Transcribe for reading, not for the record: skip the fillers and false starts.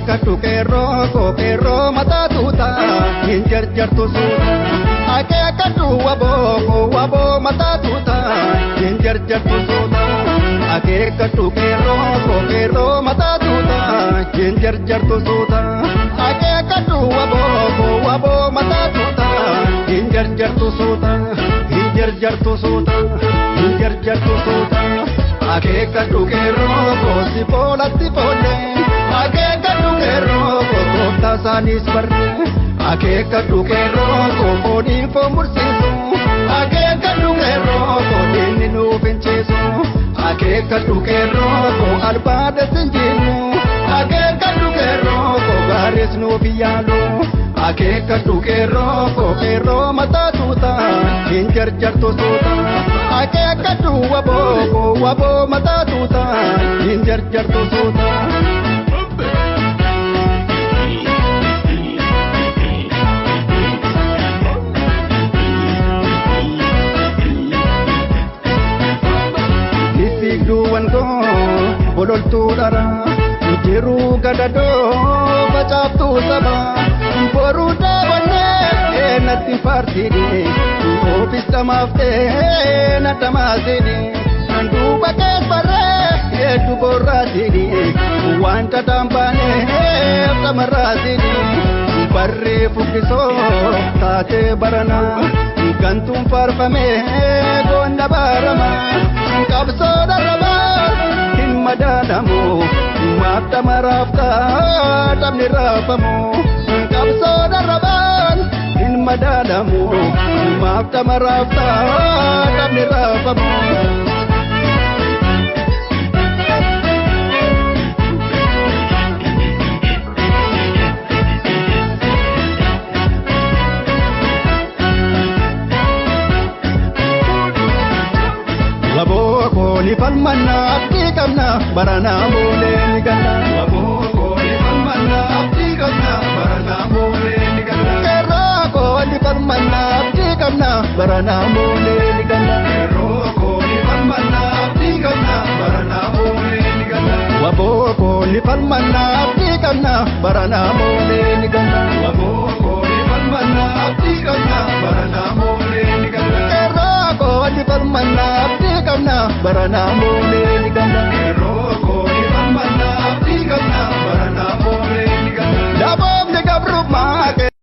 Akeekadhu qeerroo mataa tuutaa hin jarjartu suuta. Akeekadhu waboo mataa tuutaa hin jarjartu suuta. Akeekadhu qeerroo mataa tuutaa hin jarjartu suuta. Akeekadhu waboo mataa tuutaa hin jarjartu suuta. Hin jarjartu suuta. Hin jarjartu suuta. Akeekadhu qeerroo si poolatti foollee. Akeekadhu qeerroo tooftaa isaanis barree. Akeekadhu qeerroo fooniin foon mursiisu. Akeekadhu qeerroo diinni nuuf hin ciisu. Akeekadhu qeerroo albaada sinjiinu. Akeekadhu qeerroo gaaris nuuf yaalu. Akeekadhu qeerroo mataa tuutaa hin jarjartu suuta. Akeekadhu waboo mataa tuutaa hin jarjartu suuta. Nisigduuwwan koo bololtuu dhara jiruu gadadoo facaaftuu saba boruu daawwannee natti faarsiidhe oofis dhamaaftee na dhamaasiidhe duuba keessarree hedduu borraasiidhe wanta dhaambaaneef dhamarraasiidhe barree fukkisoo taatee baranaa gantuun faarfamee goonna baarama qabsoo dharrabaa hin madaalamu maaf dhamaraaftaa dhabni raafamu qabsoo dharrabaan hin madaalamu maaf dhamaraaftaa dhabni raafamu. Ni falmanna abdii qabna baranaa boolee ni galla. Ni falmanna abdii qabna baranaa boolee ni galla. Qeerroo ni falmanna abdii qabna baranaa boolee ni galla. Ni falmanna abdii qabna baranaa boolee ni galla. Ni falmanna abdii qabna baranaa boolee ni galla.